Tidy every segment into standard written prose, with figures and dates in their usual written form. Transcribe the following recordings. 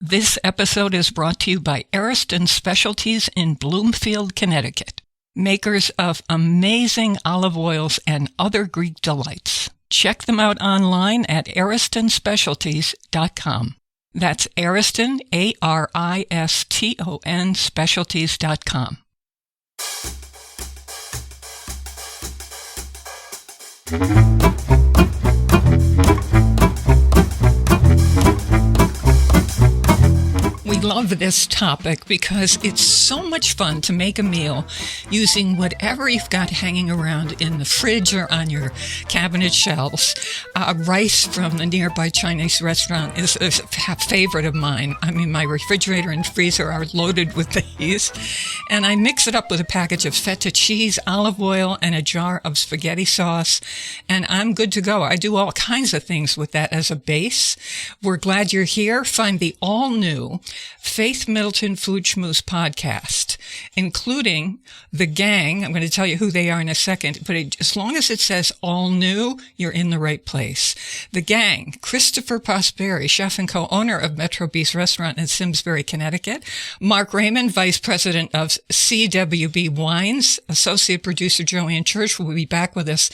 This episode is brought to you by Ariston Specialties in Bloomfield, Connecticut, makers of amazing olive oils and other Greek delights. Check them out online at aristonspecialties.com. That's Ariston, Ariston, specialties.com. We love this topic because it's so much fun to make a meal using whatever you've got hanging around in the fridge or on your cabinet shelves. Rice from the nearby Chinese restaurant is a favorite of mine. I mean, my refrigerator and freezer are loaded with these. And I mix it up with a package of feta cheese, olive oil, and a jar of spaghetti sauce. And I'm good to go. I do all kinds of things with that as a base. We're glad you're here. Find the all-new Faith Middleton Food Schmooze podcast, including the gang. I'm going to tell you who they are in a second, but as long as it says all new, you're in the right place. The gang, Christopher Prosperi, chef and co-owner of Metro Beast Restaurant in Simsbury, Connecticut. Mark Raymond, vice president of CWB Wines. Associate producer Joanne Church will be back with us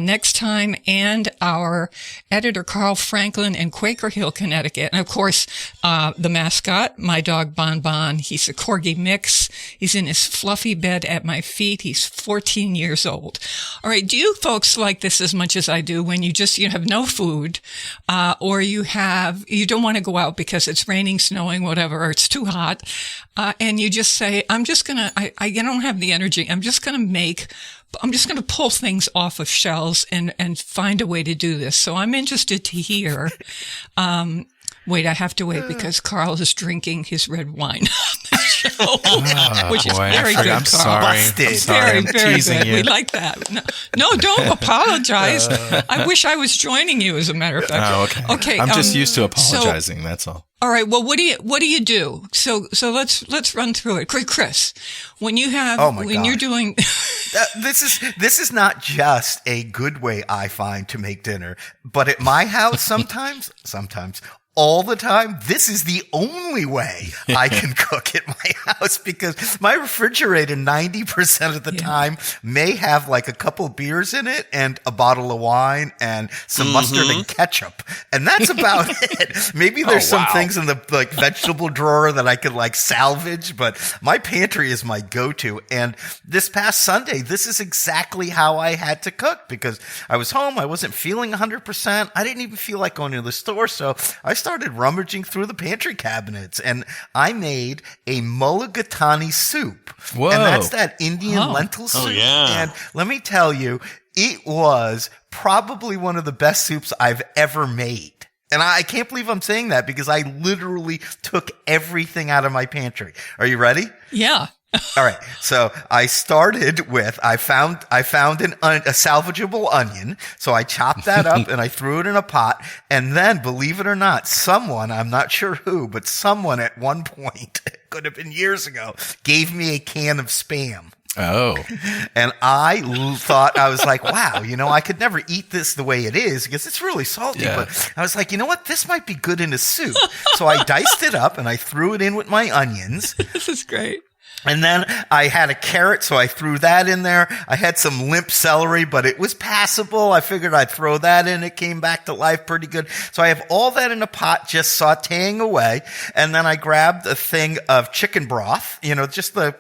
next time. And our editor Carl Franklin in Quaker Hill, Connecticut. And of course, the mascot, my dog Bon Bon. He's a Corgi mix. He's in his fluffy bed at my feet. He's 14 years old. All right. Do you folks like this as much as I do when you have no food, or you don't want to go out because it's raining, snowing, whatever, or it's too hot, and you just say, I don't have the energy. I'm just going to pull things off of shelves and find a way to do this. So I'm interested to hear, wait, I have to wait because Carl is drinking his red wine on the show, which is very good, I'm Carl. Sorry. Very, I'm very teasing good. you. We like that. No, don't apologize. I wish I was joining you, as a matter of fact. Oh, okay. Okay. I'm just used to apologizing. That's all. All right. Well, what do you do? So let's run through it. Chris, when you have, you're doing, this is not just a good way I find to make dinner, but at my house, sometimes, all the time, this is the only way I can cook at my house because my refrigerator 90% of the time may have like a couple beers in it and a bottle of wine and some mustard and ketchup. And that's about it. Maybe there's some things in the vegetable drawer that I could salvage, but my pantry is my go-to. And this past Sunday, this is exactly how I had to cook because I was home. I wasn't feeling 100%. I didn't even feel like going to the store. So I started rummaging through the pantry cabinets and I made a mulligatawny soup. Whoa. And that's that Indian lentil soup. Oh, yeah. And let me tell you, it was probably one of the best soups I've ever made. And I can't believe I'm saying that because I literally took everything out of my pantry. Are you ready? yeah. All right. So I started with, I found a salvageable onion. So I chopped that up and I threw it in a pot. And then, believe it or not, someone, I'm not sure who, but someone at one point, it could have been years ago, gave me a can of Spam. Oh. And I thought, I was like, wow, I could never eat this the way it is because it's really salty. Yeah. But I was like, you know what? This might be good in a soup. So I diced it up and I threw it in with my onions. This is great. And then I had a carrot, so I threw that in there. I had some limp celery, but it was passable. I figured I'd throw that in. It came back to life pretty good. So I have all that in a pot, just sauteing away. And then I grabbed a thing of chicken broth, just the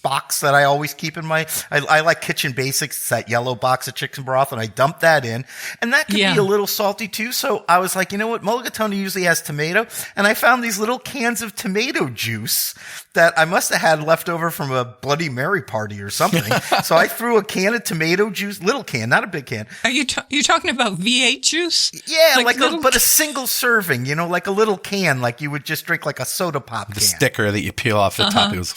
box that I always keep in I like Kitchen Basics. It's that yellow box of chicken broth, and I dumped that in. And that could be a little salty too. So I was like, you know what? Mulligatawny usually has tomato. And I found these little cans of tomato juice that I must have had left over from a Bloody Mary party or something. So I threw a can of tomato juice, little can, not a big can. Are you talking about V8 juice? Yeah, but a single serving, like a little can, like you would just drink like a soda pop The can. sticker that you peel off the top. It was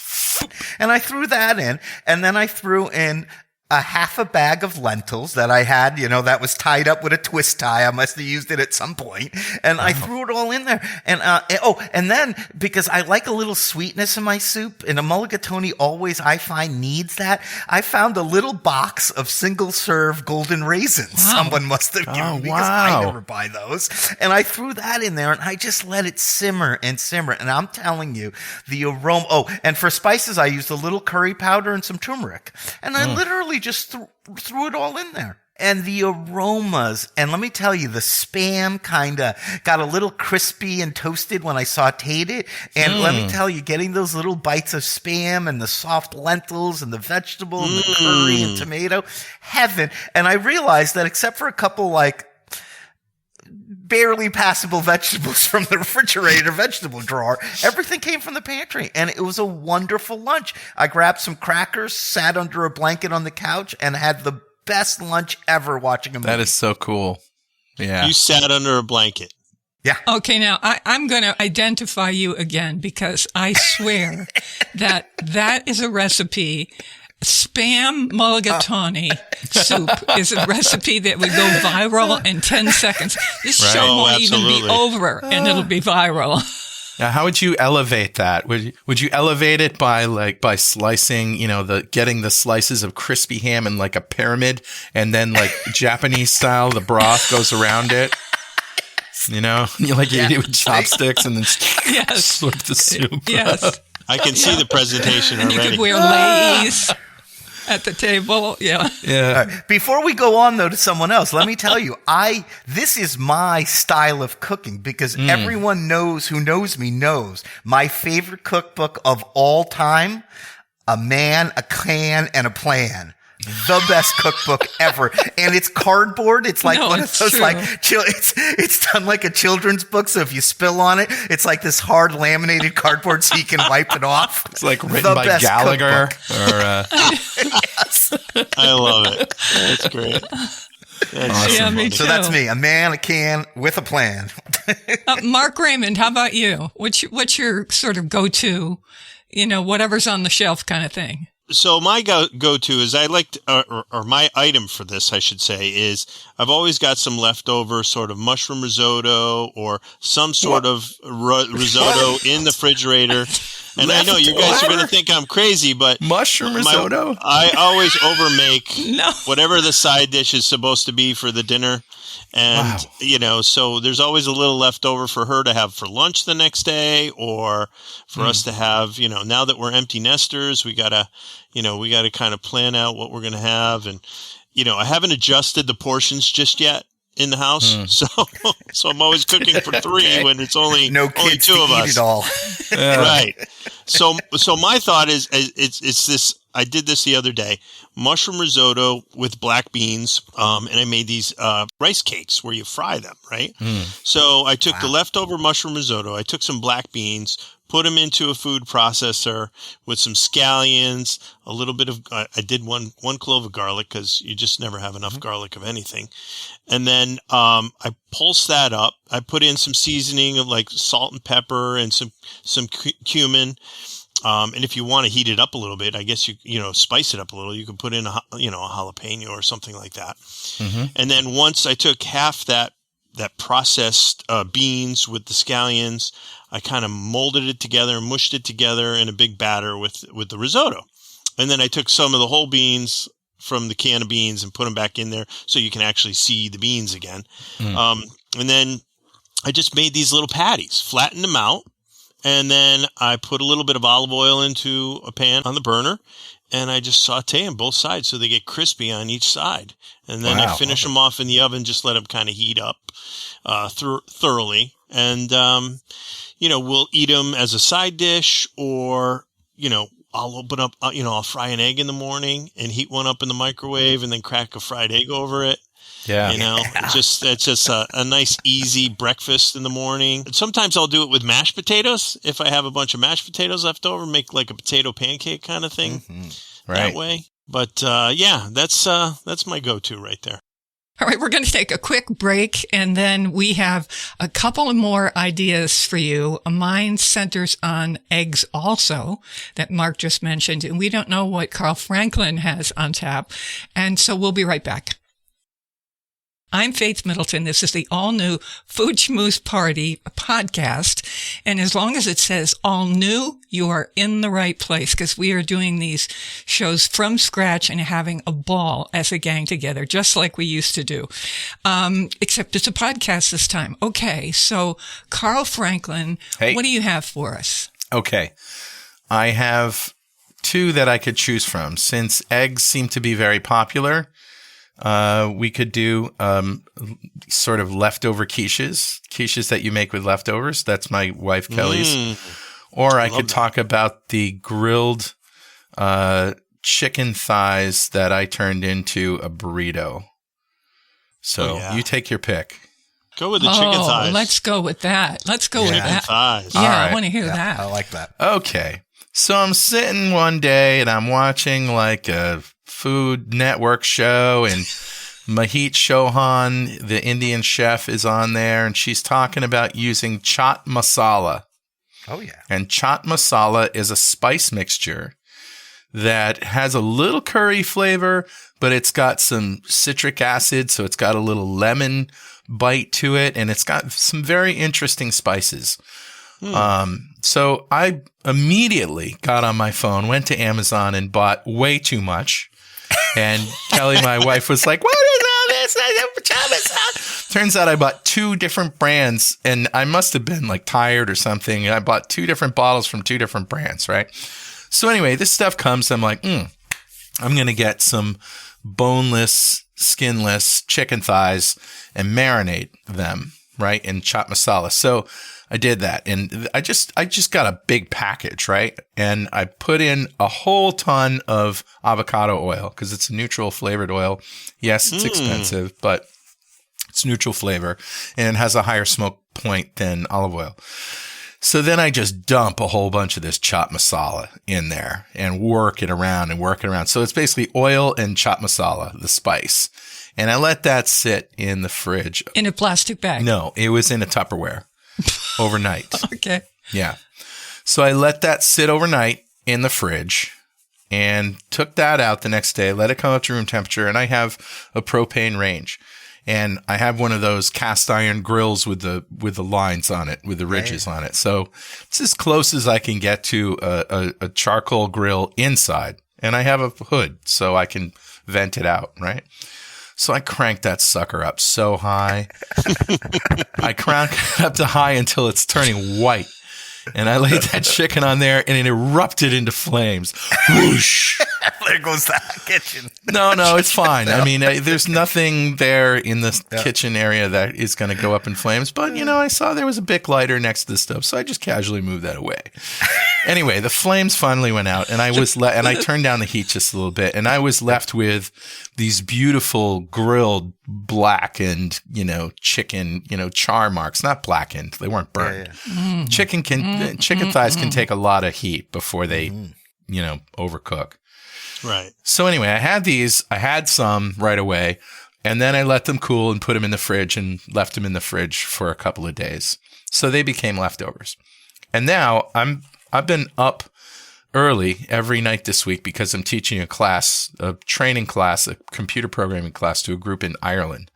And I threw that in, and then I threw in a half a bag of lentils that I had, that was tied up with a twist tie. I must have used it at some point. And I threw it all in there. And, and then because I like a little sweetness in my soup, and a mulligatawny always, I find, needs that. I found a little box of single serve golden raisins. Wow. Someone must have given me, because I never buy those. And I threw that in there, and I just let it simmer and simmer. And I'm telling you, the aroma. Oh, and for spices, I used a little curry powder and some turmeric. And I literally just threw it all in there. And the aromas, and let me tell you, the Spam kind of got a little crispy and toasted when I sauteed it. And let me tell you, getting those little bites of Spam and the soft lentils and the vegetable and the curry and tomato, heaven. And I realized that except for a couple barely passable vegetables from the refrigerator vegetable drawer, everything came from the pantry, and it was a wonderful lunch. I grabbed some crackers, sat under a blanket on the couch, and had the best lunch ever watching a movie. That is so cool. Yeah. You sat under a blanket. Yeah. Okay, now I'm going to identify you again, because I swear that is a recipe. Spam mulligatawny soup is a recipe that would go viral in 10 seconds. This show won't even be over, and it'll be viral. Now, how would you elevate that? Would you elevate it by slicing, getting the slices of crispy ham in like a pyramid, and then like Japanese style, the broth goes around it? You eat it with chopsticks and then slurp the soup. Yes. I can see the presentation already. And you could wear lace at the table. Yeah. Right. Before we go on, though, to someone else, let me tell you, this is my style of cooking, because everyone who knows me knows my favorite cookbook of all time, A Man, a Can, and a Plan. The best cookbook ever. And it's cardboard. It's like one of those, it's done like a children's book. So if you spill on it, it's like this hard laminated cardboard so you can wipe it off. It's like written by Gallagher. I love it. That's great. That's awesome. Yeah, me too. So that's me, a man, a can, with a plan. Mark Raymond, how about you? What's your sort of go-to, whatever's on the shelf kind of thing? So my go-to is or my item for this, I should say, is I've always got some leftover sort of mushroom risotto or some sort of risotto in the refrigerator. And I know you guys are going to think I'm crazy, but mushroom risotto? I always overmake whatever the side dish is supposed to be for the dinner. And, so there's always a little left over for her to have for lunch the next day, or for us to have, now that we're empty nesters, we gotta kind of plan out what we're going to have. And, I haven't adjusted the portions just yet in the house. So I'm always cooking for three when it's only two of us. Eat it all. Right. So my thought is it's this. I did this the other day, mushroom risotto with black beans, and I made these rice cakes where you fry them, right? So I took the leftover mushroom risotto, I took some black beans, put them into a food processor with some scallions, a little bit of, I did one clove of garlic, because you just never have enough garlic of anything. And then I pulsed that up. I put in some seasoning of like salt and pepper and some cumin. And if you want to heat it up a little bit, I guess you spice it up a little. You can put in a jalapeno or something like that. And then once I took half that processed beans with the scallions, I kind of molded it together and mushed it together in a big batter with the risotto. And then I took some of the whole beans from the can of beans and put them back in there so you can actually see the beans again. And then I just made these little patties, flattened them out. And then I put a little bit of olive oil into a pan on the burner, and I just saute them both sides so they get crispy on each side. And then I finish them off in the oven, just let them kind of heat up thoroughly. And, we'll eat them as a side dish, or, I'll open up, I'll fry an egg in the morning and heat one up in the microwave and then crack a fried egg over it. Yeah. It's just a nice, easy breakfast in the morning. Sometimes I'll do it with mashed potatoes. If I have a bunch of mashed potatoes left over, make like a potato pancake kind of thing that way. But, that's my go-to right there. All right, we're going to take a quick break, and then we have a couple of more ideas for you. Mine centers on eggs also, that Mark just mentioned, and we don't know what Carl Franklin has on tap. And so we'll be right back. I'm Faith Middleton. This is the all-new Food Schmooze Party podcast. And as long as it says all new, you are in the right place, because we are doing these shows from scratch and having a ball as a gang together, just like we used to do. Except it's a podcast this time. Okay, so Carl Franklin, Hey. What do you have for us? Okay. I have two that I could choose from. Since eggs seem to be very popular, we could do sort of leftover quiches that you make with leftovers. That's my wife Kelly's. Or I could talk about the grilled chicken thighs that I turned into a burrito. So you take your pick. Go with the chicken thighs. Let's go with that. Let's go with that. Thighs. Yeah, right. I want to hear that. I like that. Okay. So I'm sitting one day and I'm watching like a Food Network show, and Mahit Chauhan, the Indian chef, is on there, and she's talking about using chaat masala. Oh, yeah. And chaat masala is a spice mixture that has a little curry flavor, but it's got some citric acid, so it's got a little lemon bite to it, and it's got some very interesting spices. So I immediately got on my phone, went to Amazon, and bought way too much. And Kelly, my wife, was like, "What is all this?" Turns out I bought two different brands, and I must have been like tired or something. And I bought two different bottles from two different brands, right? So anyway, this stuff comes. I'm like, I'm going to get some boneless, skinless chicken thighs and marinate them, right, in chaat masala. So I did that, and I just got a big package, right? And I put in a whole ton of avocado oil because it's a neutral flavored oil. Yes, it's expensive, but it's neutral flavor, and it has a higher smoke point than olive oil. So then I just dump a whole bunch of this chaat masala in there and work it around. So it's basically oil and chaat masala, the spice. And I let that sit in the fridge. In a plastic bag? No, it was in a Tupperware. Overnight. Okay. Yeah. So I let that sit overnight in the fridge and took that out the next day, let it come up to room temperature. And I have a propane range, and I have one of those cast iron grills with the lines on it, with the ridges on it. So it's as close as I can get to a charcoal grill inside. And I have a hood so I can vent it out, right? So I cranked that sucker up so high. I cranked it up to high until it's turning white. And I laid that chicken on there, and it erupted into flames. Whoosh. There goes the kitchen. No, it's fine. I mean, there's nothing there in the kitchen area that is going to go up in flames. But, I saw there was a Bic lighter next to the stove, so I just casually moved that away. Anyway, the flames finally went out, and I turned down the heat just a little bit, and I was left with these beautiful grilled blackened, chicken, char marks, not blackened. They weren't burned. Yeah. Chicken thighs can take a lot of heat before they, overcook. Right. So anyway, I had some right away, and then I let them cool and put them in the fridge and left them in the fridge for a couple of days. So they became leftovers. And now I've been up early every night this week because I'm teaching a training class, a computer programming class to a group in Ireland.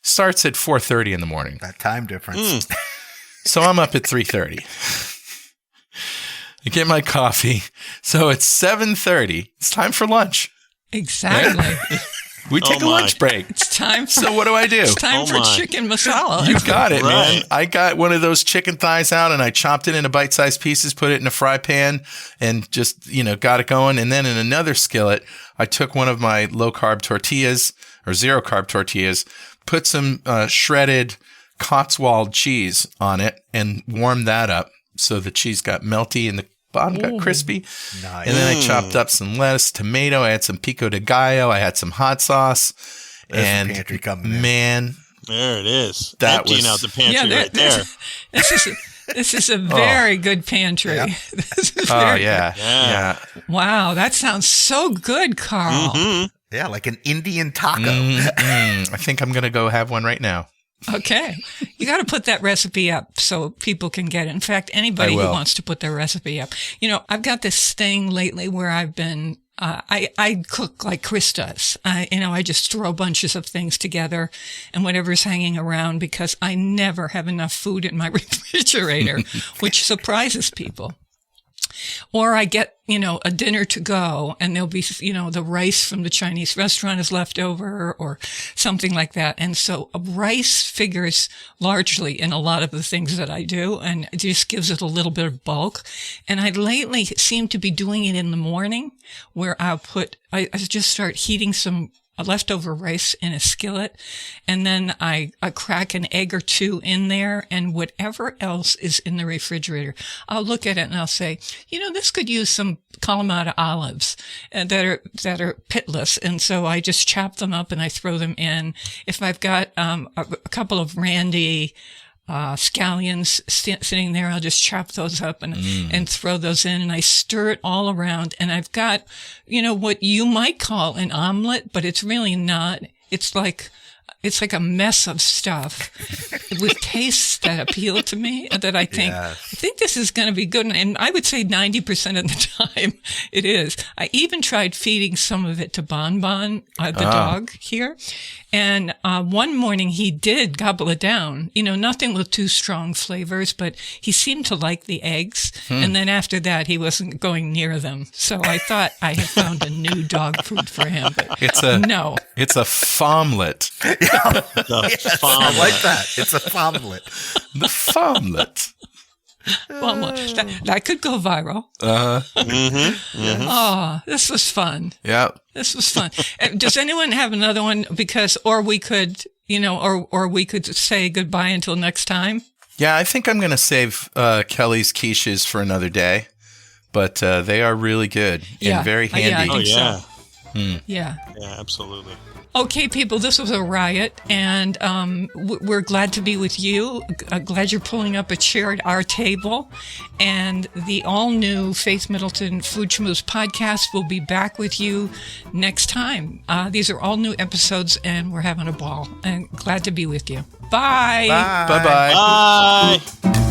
Starts at 4:30 in the morning. That time difference. So I'm up at 3:30. I get my coffee. So it's 7:30. It's time for lunch. Exactly. We take a lunch break. It's time for, so what do I do? It's time for chicken masala. You got it, Right. man. I got one of those chicken thighs out, and I chopped it into bite-sized pieces, put it in a fry pan, and just, got it going. And then in another skillet, I took one of my low-carb tortillas or zero-carb tortillas, put some shredded Cotswold cheese on it, and warmed that up so the cheese got melty and the bottom got crispy. Nice. And then I chopped up some lettuce, tomato. I had some pico de gallo. I had some hot sauce. There's and the pantry coming in. Man, There it is. That Emptying was- out the pantry right there. This is a very good pantry. Yeah. This is oh very yeah, Yeah. good. Wow, that sounds so good, Carl. Mm-hmm. Yeah, like an Indian taco. I think I'm going to go have one right now. Okay. You got to put that recipe up so people can get it. In fact, anybody who wants to put their recipe up. I've got this thing lately where I've been, I cook like Chris does. I just throw bunches of things together and whatever's hanging around because I never have enough food in my refrigerator, which surprises people. Or I get, a dinner to go and there'll be, the rice from the Chinese restaurant is left over or something like that. And so rice figures largely in a lot of the things that I do and it just gives it a little bit of bulk. And I lately seem to be doing it in the morning where I just start heating some leftover rice in a skillet, and then I crack an egg or two in there, and whatever else is in the refrigerator, I'll look at it and I'll say, this could use some Kalamata olives that are pitless, and so I just chop them up and I throw them in. If I've got a couple of randy scallions sitting there, I'll just chop those up and throw those in, and I stir it all around. And I've got, what you might call an omelet, but it's really not. It's like a mess of stuff with tastes that appeal to me that I think this is going to be good. And I would say 90% of the time it is. I even tried feeding some of it to Bon Bon, the dog here. And one morning he did gobble it down, nothing with too strong flavors, but he seemed to like the eggs. And then after that, he wasn't going near them. So I thought I had found a new dog food for him. But it's a farmlet. Yes, I like that. It's a farmlet. The farmlet. Well, that could go viral. Oh, this was fun. Yeah. This was fun. Does anyone have another one? Or we could, or we could say goodbye until next time. Yeah, I think I'm going to save Kelly's quiches for another day, but they are really good and very handy. Yeah, I think so. Yeah, absolutely. Okay, people, this was a riot, and we're glad to be with you. Glad you're pulling up a chair at our table. And the all-new Faith Middleton Food Schmooze podcast will be back with you next time. These are all new episodes, and we're having a ball. And glad to be with you. Bye. Bye. Bye-bye. Bye.